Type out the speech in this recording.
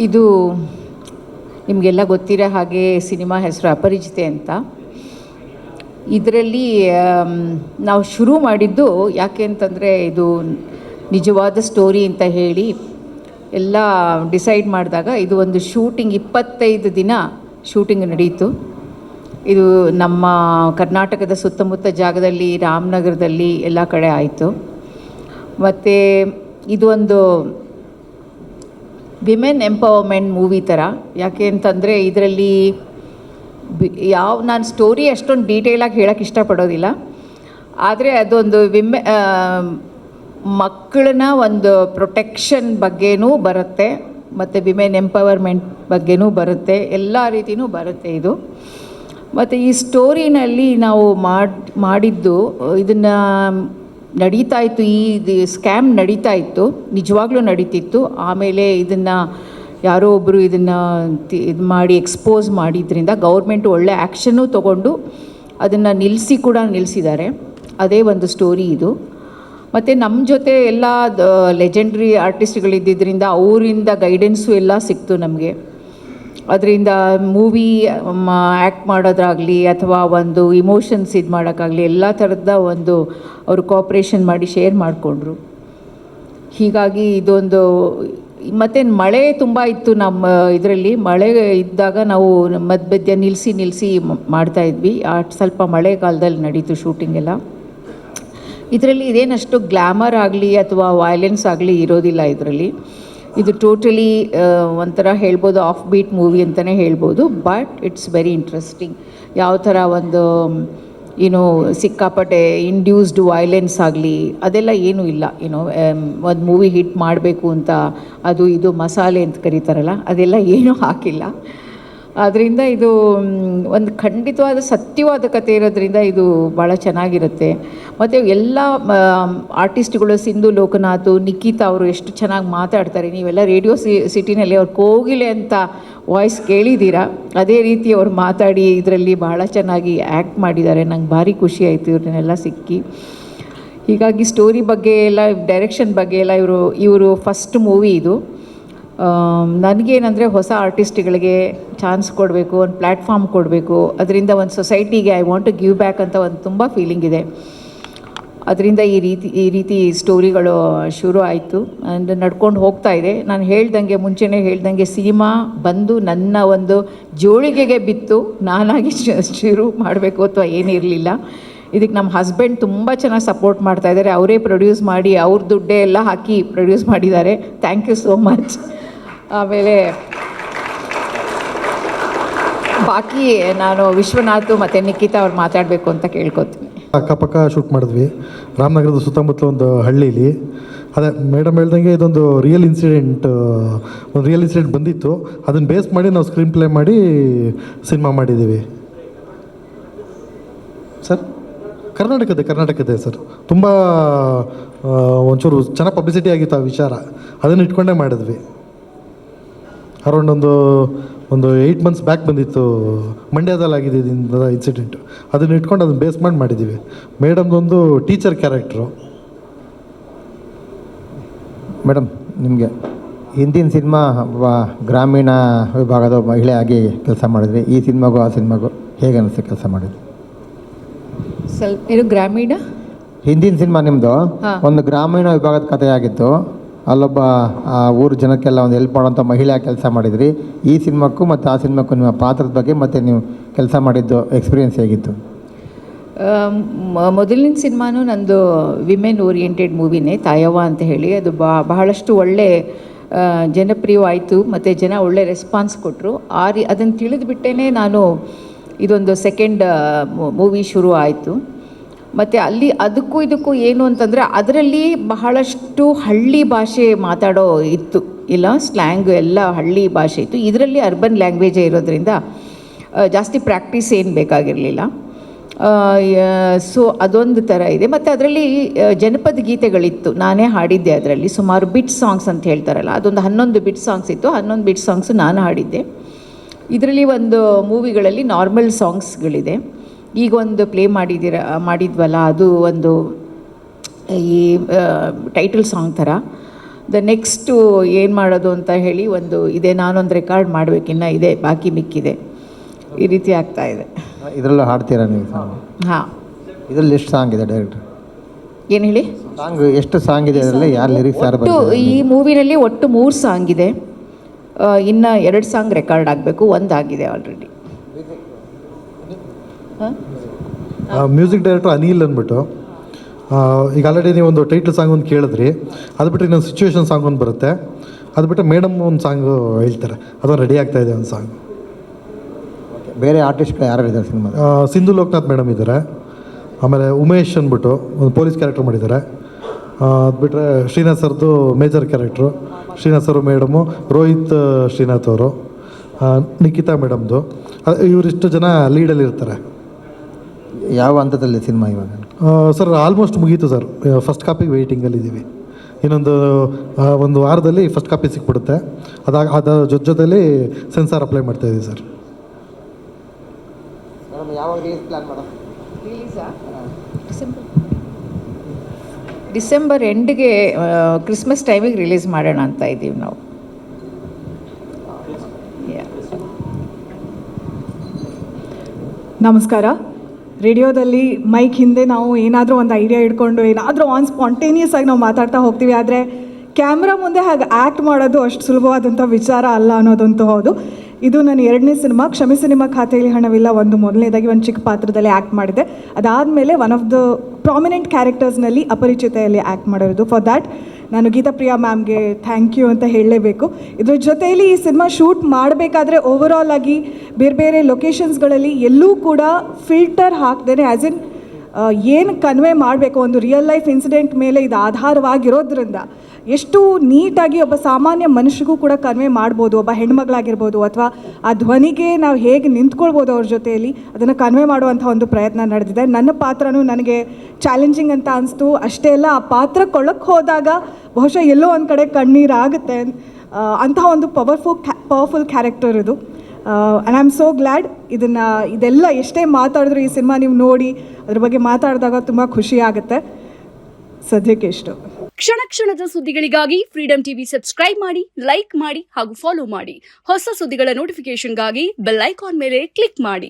ಇದು ನಿಮಗೆಲ್ಲ ಗೊತ್ತಿರೋ ಹಾಗೆ ಸಿನಿಮಾ ಹೆಸರು ಅಪರಿಚಿತೆ ಅಂತ. ಇದರಲ್ಲಿ ನಾವು ಶುರು ಮಾಡಿದ್ದು ಯಾಕೆ ಅಂತಂದರೆ ಇದು ನಿಜವಾದ ಸ್ಟೋರಿ ಅಂತ ಹೇಳಿ ಎಲ್ಲ ಡಿಸೈಡ್ ಮಾಡಿದಾಗ ಇದು ಒಂದು ಶೂಟಿಂಗ್ 25 ದಿನ ಶೂಟಿಂಗ್ ನಡೀತು. ಇದು ನಮ್ಮ ಕರ್ನಾಟಕದ ಸುತ್ತಮುತ್ತ ಜಾಗದಲ್ಲಿ, ರಾಮನಗರದಲ್ಲಿ ಎಲ್ಲ ಕಡೆ ಆಯಿತು. ಮತ್ತು ಇದು ಒಂದು ವಿಮೆನ್ ಎಂಪವರ್ಮೆಂಟ್ ಮೂವಿ ಥರ. ಯಾಕೆ ಅಂತಂದರೆ ಇದರಲ್ಲಿ ನಾನು ಸ್ಟೋರಿ ಅಷ್ಟೊಂದು ಡೀಟೇಲಾಗಿ ಹೇಳೋಕ್ಕೆ ಇಷ್ಟಪಡೋದಿಲ್ಲ. ಆದರೆ ಅದೊಂದು ಮಕ್ಕಳನ್ನ ಒಂದು ಪ್ರೊಟೆಕ್ಷನ್ ಬಗ್ಗೆನೂ ಬರುತ್ತೆ, ಮತ್ತು ವಿಮೆನ್ ಎಂಪವರ್ಮೆಂಟ್ ಬಗ್ಗೆನೂ ಬರುತ್ತೆ, ಎಲ್ಲ ರೀತಿಯೂ ಬರುತ್ತೆ ಇದು. ಮತ್ತು ಈ ಸ್ಟೋರಿನಲ್ಲಿ ನಾವು ಮಾಡಿದ್ದು ಇದನ್ನು ನಡೀತಾ ಇತ್ತು, ಈ ಸ್ಕ್ಯಾಮ್ ನಡೀತಾ ಇತ್ತು, ನಿಜವಾಗ್ಲೂ ನಡೀತಿತ್ತು. ಆಮೇಲೆ ಇದನ್ನು ಯಾರೋ ಒಬ್ಬರು ಇದನ್ನು ಇದು ಮಾಡಿ ಎಕ್ಸ್ಪೋಸ್ ಮಾಡಿದ್ರಿಂದ ಗೌರ್ಮೆಂಟು ಒಳ್ಳೆ ಆ್ಯಕ್ಷನ್ನೂ ತೊಗೊಂಡು ಅದನ್ನು ನಿಲ್ಲಿಸಿದ್ದಾರೆ. ಅದೇ ಒಂದು ಸ್ಟೋರಿ ಇದು. ಮತ್ತು ನಮ್ಮ ಜೊತೆ ಎಲ್ಲ ಲೆಜೆಂಡ್ರಿ ಆರ್ಟಿಸ್ಟ್ಗಳಿದ್ದಿದ್ದರಿಂದ ಅವರಿಂದ ಗೈಡೆನ್ಸು ಎಲ್ಲ ಸಿಕ್ತು ನಮಗೆ. ಅದರಿಂದ ಮೂವಿ ಆ್ಯಕ್ಟ್ ಮಾಡೋದಾಗಲಿ ಅಥವಾ ಒಂದು ಇಮೋಷನ್ಸ್ ಇದು ಮಾಡೋಕ್ಕಾಗಲಿ ಎಲ್ಲ ಥರದ ಒಂದು ಅವರು ಕೋಆಪ್ರೇಷನ್ ಮಾಡಿ ಶೇರ್ ಮಾಡಿಕೊಂಡ್ರು. ಹೀಗಾಗಿ ಇದೊಂದು ಮತ್ತು ಮಳೆ ತುಂಬ ಇತ್ತು ನಮ್ಮ ಇದರಲ್ಲಿ. ಮಳೆ ಇದ್ದಾಗ ನಾವು ಮಧ್ಯ ನಿಲ್ಲಿಸಿ ಮಾಡ್ತಾಯಿದ್ವಿ. ಸ್ವಲ್ಪ ಮಳೆಗಾಲದಲ್ಲಿ ನಡೀತು ಶೂಟಿಂಗ್ ಎಲ್ಲ. ಇದರಲ್ಲಿ ಇದೇನಷ್ಟು ಗ್ಲ್ಯಾಮರ್ ಆಗಲಿ ಅಥವಾ ವೈಲೆನ್ಸ್ ಆಗಲಿ ಇರೋದಿಲ್ಲ ಇದರಲ್ಲಿ. ಇದು ಟೋಟಲಿ ಒಂಥರ ಹೇಳ್ಬೋದು ಆಫ್ ಬೀಟ್ ಮೂವಿ ಅಂತಲೇ ಹೇಳ್ಬೋದು. But it's very interesting. ಯಾವ ಥರ ಒಂದು ಸಿಕ್ಕಾಪಟ್ಟೆ ಇಂಡ್ಯೂಸ್ಡ್ ವೈಲೆನ್ಸ್ ಆಗಲಿ ಅದೆಲ್ಲ ಏನೂ ಇಲ್ಲ. ಒಂದು ಮೂವಿ ಹಿಟ್ ಮಾಡಬೇಕು ಅಂತ ಅದು ಇದು ಮಸಾಲೆ ಅಂತ ಕರೀತಾರಲ್ಲ, ಅದೆಲ್ಲ ಏನೂ ಹಾಕಿಲ್ಲ. ಆದ್ದರಿಂದ ಇದು ಒಂದು ಖಂಡಿತವಾದ ಸತ್ಯವಾದ ಕಥೆ ಇರೋದ್ರಿಂದ ಇದು ಭಾಳ ಚೆನ್ನಾಗಿರುತ್ತೆ. ಮತ್ತು ಎಲ್ಲ ಆರ್ಟಿಸ್ಟ್ಗಳು, ಸಿಂಧು ಲೋಕನಾಥ್, ನಿಖಿತಾ ಅವರು ಎಷ್ಟು ಚೆನ್ನಾಗಿ ಮಾತಾಡ್ತಾರೆ. ನೀವೆಲ್ಲ ರೇಡಿಯೋ ಸಿಟಿನಲ್ಲಿ ಅವ್ರು ಕೋಗಿಲೆ ಅಂತ ವಾಯ್ಸ್ ಕೇಳಿದ್ದೀರಾ. ಅದೇ ರೀತಿ ಅವ್ರು ಮಾತಾಡಿ ಇದರಲ್ಲಿ ಭಾಳ ಚೆನ್ನಾಗಿ ಆ್ಯಕ್ಟ್ ಮಾಡಿದ್ದಾರೆ. ನಂಗೆ ಭಾರಿ ಖುಷಿ ಆಯಿತು ಇವ್ರನ್ನೆಲ್ಲ ಸಿಕ್ಕಿ. ಹೀಗಾಗಿ ಸ್ಟೋರಿ ಬಗ್ಗೆ ಎಲ್ಲ, ಡೈರೆಕ್ಷನ್ ಬಗ್ಗೆ ಎಲ್ಲ ಇವರು ಫಸ್ಟ್ ಮೂವಿ ಇದು. ನನಗೇನಂದರೆ ಹೊಸ ಆರ್ಟಿಸ್ಟ್ಗಳಿಗೆ ಚಾನ್ಸ್ ಕೊಡಬೇಕು, ಒಂದು ಪ್ಲ್ಯಾಟ್ಫಾರ್ಮ್ ಕೊಡಬೇಕು, ಅದರಿಂದ ಒಂದು ಸೊಸೈಟಿಗೆ I want to give back ಅಂತ ಒಂದು ತುಂಬ ಫೀಲಿಂಗ್ ಇದೆ. ಅದರಿಂದ ಈ ರೀತಿ ಸ್ಟೋರಿಗಳು ಶುರು ಆಯಿತು ಆ್ಯಂಡ್ ನಡ್ಕೊಂಡು ಹೋಗ್ತಾ ಇದೆ. ನಾನು ಮುಂಚೆನೇ ಹೇಳ್ದಂಗೆ ಸಿನಿಮಾ ಬಂದು ನನ್ನ ಒಂದು ಜೋಳಿಗೆಗೆ ಬಿತ್ತು. ನಾನಾಗಿ ಶುರು ಮಾಡಬೇಕು ಅಥವಾ ಏನಿರಲಿಲ್ಲ. ಇದಕ್ಕೆ ನಮ್ಮ ಹಸ್ಬೆಂಡ್ ತುಂಬ ಚೆನ್ನಾಗಿ ಸಪೋರ್ಟ್ ಮಾಡ್ತಾಯಿದ್ದಾರೆ. ಅವರೇ ಪ್ರೊಡ್ಯೂಸ್ ಮಾಡಿ, ಅವ್ರ ದುಡ್ಡೇ ಎಲ್ಲ ಹಾಕಿ ಪ್ರೊಡ್ಯೂಸ್ ಮಾಡಿದ್ದಾರೆ. Thank you so much. ಆಮೇಲೆ ಬಾಕಿ ನಾನು ವಿಶ್ವನಾಥ್ ಮತ್ತು ನಿಖಿತಾ ಅವ್ರು ಮಾತಾಡಬೇಕು ಅಂತ ಕೇಳ್ಕೊತೀನಿ. ಅಕ್ಕಪಕ್ಕ ಶೂಟ್ ಮಾಡಿದ್ವಿ ರಾಮನಗರದ ಸುತ್ತಮುತ್ತಲ ಒಂದು ಹಳ್ಳೀಲಿ. ಅದೇ ಮೇಡಮ್ ಹೇಳ್ದಂಗೆ ಇದೊಂದು ರಿಯಲ್ ಇನ್ಸಿಡೆಂಟ್ ಬಂದಿತ್ತು. ಅದನ್ನು ಬೇಸ್ ಮಾಡಿ ನಾವು ಸ್ಕ್ರೀನ್ ಪ್ಲೇ ಮಾಡಿ ಸಿನಿಮಾ ಮಾಡಿದ್ದೀವಿ ಸರ್. ಕರ್ನಾಟಕದೇ ಸರ್. ತುಂಬ ಒಂಚೂರು ಚೆನ್ನಾಗಿ ಪಬ್ಲಿಸಿಟಿ ಆಗಿತ್ತು ಆ ವಿಚಾರ. ಅದನ್ನು ಇಟ್ಕೊಂಡೇ ಮಾಡಿದ್ವಿ. ಅರೌಂಡ್ ಒಂದು 8 months ಬ್ಯಾಕ್ ಬಂದಿತ್ತು. ಮಂಡ್ಯದಲ್ಲಿ ಆಗಿದೆ ಇನ್ಸಿಡೆಂಟು. ಅದನ್ನು ಇಟ್ಕೊಂಡು ಅದನ್ನು ಬೇಸ್ ಮಾಡಿದ್ದೀವಿ. ಮೇಡಮ್ದೊಂದು ಟೀಚರ್ ಕ್ಯಾರೆಕ್ಟ್ರು. ಮೇಡಮ್, ನಿಮಗೆ ಹಿಂದಿನ ಸಿನಿಮಾ ಗ್ರಾಮೀಣ ವಿಭಾಗದ ಮಹಿಳೆಯಾಗಿ ಕೆಲಸ ಮಾಡಿದ್ರಿ. ಈ ಸಿನಿಮಾಗೂ ಆ ಸಿನಿಮಾಗೂ ಹೇಗೆ ಅನಿಸ್ತು ಕೆಲಸ ಮಾಡಿದ್ರಿ? ಸ್ವಲ್ಪ ಗ್ರಾಮೀಣ ಹಿಂದಿನ ಸಿನಿಮಾ ನಿಮ್ಮದು ಒಂದು ಗ್ರಾಮೀಣ ವಿಭಾಗದ ಕಥೆಯಾಗಿತ್ತು. ಅಲ್ಲೊಬ್ಬ ಊರು ಜನಕ್ಕೆಲ್ಲ ಒಂದು ಹೆಲ್ಪ್ ಮಾಡೋಂಥ ಮಹಿಳೆ ಕೆಲಸ ಮಾಡಿದ್ರಿ. ಈ ಸಿನಿಮಾಕ್ಕೂ ಮತ್ತು ಆ ಸಿನಿಮಾಕ್ಕೂ ನಿಮ್ಮ ಪಾತ್ರದ ಬಗ್ಗೆ ಮತ್ತು ನೀವು ಕೆಲಸ ಮಾಡಿದ್ದು ಎಕ್ಸ್ಪೀರಿಯೆನ್ಸ್ ಹೇಗಿತ್ತು? ಮೊದಲಿನ ಸಿನಿಮಾನು ನಂದು ವಿಮೆನ್ ಓರಿಯೆಂಟೆಡ್ ಮೂವಿನೇ, ತಾಯವ್ವ ಅಂತ ಹೇಳಿ. ಅದು ಬಹಳಷ್ಟು ಒಳ್ಳೆ ಜನಪ್ರಿಯವಾಯಿತು ಮತ್ತು ಜನ ಒಳ್ಳೆ ರೆಸ್ಪಾನ್ಸ್ ಕೊಟ್ಟರು. ಅದನ್ನು ತಿಳಿದುಬಿಟ್ಟೇ ನಾನು ಇದೊಂದು ಸೆಕೆಂಡ್ ಮೂವಿ ಶುರು ಆಯಿತು. ಮತ್ತು ಅದಕ್ಕೂ ಇದಕ್ಕೂ ಏನು ಅಂತಂದರೆ ಅದರಲ್ಲಿ ಬಹಳಷ್ಟು ಹಳ್ಳಿ ಭಾಷೆ ಮಾತಾಡೋ ಇತ್ತು, ಇಲ್ಲ ಸ್ಲ್ಯಾಂಗ್ ಎಲ್ಲ ಹಳ್ಳಿ ಭಾಷೆ ಇತ್ತು. ಇದರಲ್ಲಿ ಅರ್ಬನ್ ಲ್ಯಾಂಗ್ವೇಜೇ ಇರೋದ್ರಿಂದ ಜಾಸ್ತಿ ಪ್ರಾಕ್ಟೀಸ್ ಏನು ಬೇಕಾಗಿರಲಿಲ್ಲ. ಸೊ ಅದೊಂದು ಥರ ಇದೆ. ಮತ್ತು ಅದರಲ್ಲಿ ಜನಪದ ಗೀತೆಗಳಿತ್ತು, ನಾನೇ ಹಾಡಿದ್ದೆ. ಅದರಲ್ಲಿ ಸುಮಾರು ಬಿಟ್ ಸಾಂಗ್ಸ್ ಅಂತ ಹೇಳ್ತಾರಲ್ಲ, ಅದೊಂದು 11 ಬಿಟ್ ಸಾಂಗ್ಸ್ ಇತ್ತು. 11 ಬಿಟ್ ಸಾಂಗ್ಸು ನಾನು ಹಾಡಿದ್ದೆ. ಇದರಲ್ಲಿ ಒಂದು ಮೂವಿಗಳಲ್ಲಿ ನಾರ್ಮಲ್ ಸಾಂಗ್ಸ್ಗಳಿದೆ. ಈಗ ಒಂದು ಪ್ಲೇ ಮಾಡಿದ್ವಲ್ಲ, ಅದು ಒಂದು ಈ ಟೈಟಲ್ ಸಾಂಗ್ ಥರ. ನೆಕ್ಸ್ಟು ಏನು ಮಾಡೋದು ಅಂತ ಹೇಳಿ ಒಂದು ಇದೆ, ನಾನೊಂದು ರೆಕಾರ್ಡ್ ಮಾಡಬೇಕಿನ್ನ ಇದೆ, ಬಾಕಿ ಮಿಕ್ಕಿದೆ, ಈ ರೀತಿ ಆಗ್ತಾ ಇದೆ. ಇದರಲ್ಲೂ ಹಾಡ್ತೀರಾ ನೀವು? ಹಾಂ. ಇದರಲ್ಲಿ ಎಷ್ಟು ಸಾಂಗ್ ಇದೆ ಡೈರೆಕ್ಟ್ರ್? ಏನು ಹೇಳಿ? ಸಾಂಗ್ ಎಷ್ಟು ಸಾಂಗ್ ಇದೆ ಅದರಲ್ಲಿ? ಯಾರು ಲಿರಿಕ್ಸ್ ಯಾರು ಒಟ್ಟು ಈ ಮೂವಿನಲ್ಲಿ ಒಟ್ಟು 3 ಸಾಂಗ್ ಇದೆ. ಇನ್ನು 2 ಸಾಂಗ್ ರೆಕಾರ್ಡ್ ಆಗಬೇಕು, 1 ಆಗಿದೆ ಆಲ್ರೆಡಿ. ಮ್ಯೂಸಿಕ್ ಡೈರೆಕ್ಟರ್ ಅನಿಲ್ ಅಂದ್ಬಿಟ್ಟು, ಈಗ ಆಲ್ರೆಡಿ ನೀವು ಒಂದು ಟೈಟ್ಲ್ ಸಾಂಗ್ ಒಂದು ಕೇಳಿದ್ರಿ, ಅದು ಬಿಟ್ಟರೆ ಇನ್ನೊಂದು ಸಿಚುವೇಶನ್ ಸಾಂಗ್ ಒಂದು ಬರುತ್ತೆ, ಅದು ಬಿಟ್ಟರೆ ಮೇಡಮ್ ಒಂದು ಸಾಂಗು ಹೇಳ್ತಾರೆ, ಅದೊಂದು ರೆಡಿ ಆಗ್ತಾ ಇದೆ ಒಂದು ಸಾಂಗ್. ಬೇರೆ ಆರ್ಟಿಸ್ಟ್ಗಳು ಯಾರು ಇದ್ದಾರೆ ಸಿನಿಮಾ? ಸಿಂಧು ಲೋಕನಾಥ್ ಮೇಡಮ್ ಇದ್ದಾರೆ, ಆಮೇಲೆ ಉಮೇಶ್ ಅಂದ್ಬಿಟ್ಟು ಒಂದು ಪೊಲೀಸ್ ಕ್ಯಾರೆಕ್ಟರ್ ಮಾಡಿದ್ದಾರೆ. ಅದು ಬಿಟ್ಟರೆ ಶ್ರೀನಾಥ್ ಸರ್ದು major character, Srinath sir madam, Rohit Srinath ಅವರು, ನಿಖಿತಾ ಮೇಡಮ್ದು, ಇವರಿಷ್ಟು ಜನ ಲೀಡಲ್ಲಿ ಇರ್ತಾರೆ. ಯಾವ ಹಂತದಲ್ಲಿ ಸಿನಿಮಾ ಇವಾಗ? ಸರ್ ಆಲ್ಮೋಸ್ಟ್ ಮುಗೀತು ಸರ್, ಫಸ್ಟ್ ಕಾಪಿಗೆ ವೆಯ್ಟಿಂಗಲ್ಲಿದ್ದೀವಿ. ಇನ್ನೊಂದು 1 ವಾರದಲ್ಲಿ ಫಸ್ಟ್ ಕಾಪಿ ಸಿಕ್ಬಿಡುತ್ತೆ. ಅದರ ಜೊತೆಲಿ ಸೆನ್ಸಾರ್ ಅಪ್ಲೈ ಮಾಡ್ತಾಯಿದ್ದೀವಿ ಸರ್. ಯಾವಾಗ ರಿಲೀಸ್ ಪ್ಲಾನ್ ಮಾಡೋದು? ಡಿಸೆಂಬರ್ ಎಂಡ್ಗೆ, ಕ್ರಿಸ್ಮಸ್ ಟೈಮಿಗೆ ರಿಲೀಸ್ ಮಾಡೋಣ ಅಂತ ಇದ್ದೀವಿ ನಾವು. ನಮಸ್ಕಾರ. ರೇಡಿಯೋದಲ್ಲಿ ಮೈಕ್ ಹಿಂದೆ ನಾವು ಏನಾದರೂ ಒಂದು ಐಡಿಯಾ ಇಟ್ಕೊಂಡು ಏನಾದರೂ ಸ್ಪಾಂಟೇನಿಯಸ್ ಆಗಿ ನಾವು ಮಾತಾಡ್ತಾ ಹೋಗ್ತೀವಿ, ಆದರೆ ಕ್ಯಾಮ್ರಾ ಮುಂದೆ ಹಾಗೆ ಆ್ಯಕ್ಟ್ ಮಾಡೋದು ಅಷ್ಟು ಸುಲಭವಾದಂಥ ವಿಚಾರ ಅಲ್ಲ ಅನ್ನೋದಂತೂ ಹೌದು. ಇದು ನನ್ನ 2ನೇ ಸಿನಿಮಾ. ಕ್ಷಮಿಸಿ ನಿಮ್ಮ ಖಾತೆಯಲ್ಲಿ ಹಣವಿಲ್ಲ ಒಂದು ಮೊದಲನೇದಾಗಿ ಒಂದು ಚಿಕ್ಕ ಪಾತ್ರದಲ್ಲಿ ಆ್ಯಕ್ಟ್ ಮಾಡಿದೆ. ಅದಾದಮೇಲೆ ಒನ್ ಆಫ್ ದ ಪ್ರಾಮಿನೆಂಟ್ ಕ್ಯಾರೆಕ್ಟರ್ಸ್ನಲ್ಲಿ ಅಪರಿಚಿತೆಯಲ್ಲಿ ಆ್ಯಕ್ಟ್ ಮಾಡಿರೋದು. ಫಾರ್ ದ್ಯಾಟ್ ನಾನು ಗೀತಾಪ್ರಿಯಾ ಮ್ಯಾಮ್ಗೆ ಥ್ಯಾಂಕ್ ಯು ಅಂತ ಹೇಳಲೇಬೇಕು. ಇದ್ರ ಜೊತೆಯಲ್ಲಿ ಈ ಸಿನಿಮಾ ಶೂಟ್ ಮಾಡಬೇಕಾದ್ರೆ ಓವರಾಲ್ ಆಗಿ ಬೇರೆ ಬೇರೆ ಲೊಕೇಶನ್ಸ್ಗಳಲ್ಲಿ ಎಲ್ಲೂ ಕೂಡ ಫಿಲ್ಟರ್ ಹಾಕ್ದೇ ಆ್ಯಸ್ ಇನ್ ಏನು ಕನ್ವೆ ಮಾಡಬೇಕು, ಒಂದು ರಿಯಲ್ ಲೈಫ್ ಇನ್ಸಿಡೆಂಟ್ ಮೇಲೆ ಇದು ಆಧಾರವಾಗಿರೋದ್ರಿಂದ ಎಷ್ಟು ನೀಟಾಗಿ ಒಬ್ಬ ಸಾಮಾನ್ಯ ಮನುಷ್ಯಗೂ ಕೂಡ ಕನ್ವೆ ಮಾಡ್ಬೋದು. ಒಬ್ಬ ಹೆಣ್ಮಗಳಾಗಿರ್ಬೋದು ಅಥವಾ ಆ ಧ್ವನಿಗೆ ನಾವು ಹೇಗೆ ನಿಂತ್ಕೊಳ್ಬೋದು ಅವ್ರ ಜೊತೆಯಲ್ಲಿ, ಅದನ್ನು ಕನ್ವೆ ಮಾಡುವಂಥ ಒಂದು ಪ್ರಯತ್ನ ನಡೆದಿದೆ. ನನ್ನ ಪಾತ್ರನೂ ನನಗೆ ಚಾಲೆಂಜಿಂಗ್ ಅಂತ ಅನಿಸ್ತು. ಅಷ್ಟೇ ಅಲ್ಲ, ಆ ಪಾತ್ರ ಕೊಳ್ಳಕ್ಕೆ ಹೋದಾಗ ಬಹುಶಃ ಎಲ್ಲೋ ಒಂದು ಕಡೆ ಕಣ್ಣೀರಾಗುತ್ತೆ. ಅಂತಹ ಒಂದು ಪವರ್ಫುಲ್ ಕ್ಯಾರೆಕ್ಟರ್ ಇದು. And I am so glad ಇದೆಲ್ಲ ಎಷ್ಟೇ ಮಾತಾಡಿದ್ರು ಈ ಸಿನಿಮಾ ನೀವು ನೋಡಿ ಅದ್ರ ಬಗ್ಗೆ ಮಾತಾಡಿದಾಗ ತುಂಬ ಖುಷಿ ಆಗುತ್ತೆ. ಸದ್ಯಕ್ಕೆ ಇಷ್ಟು. ಕ್ಷಣ ಕ್ಷಣದ ಸುದ್ದಿಗಳಿಗಾಗಿ ಫ್ರೀಡಮ್ ಟಿವಿ ಸಬ್ಸ್ಕ್ರೈಬ್ ಮಾಡಿ, ಲೈಕ್ ಮಾಡಿ ಹಾಗೂ ಫಾಲೋ ಮಾಡಿ. ಹೊಸ ಸುದ್ದಿಗಳ ನೋಟಿಫಿಕೇಶನ್ಗಾಗಿ ಬೆಲ್ ಐಕಾನ್ ಮೇಲೆ ಕ್ಲಿಕ್ ಮಾಡಿ.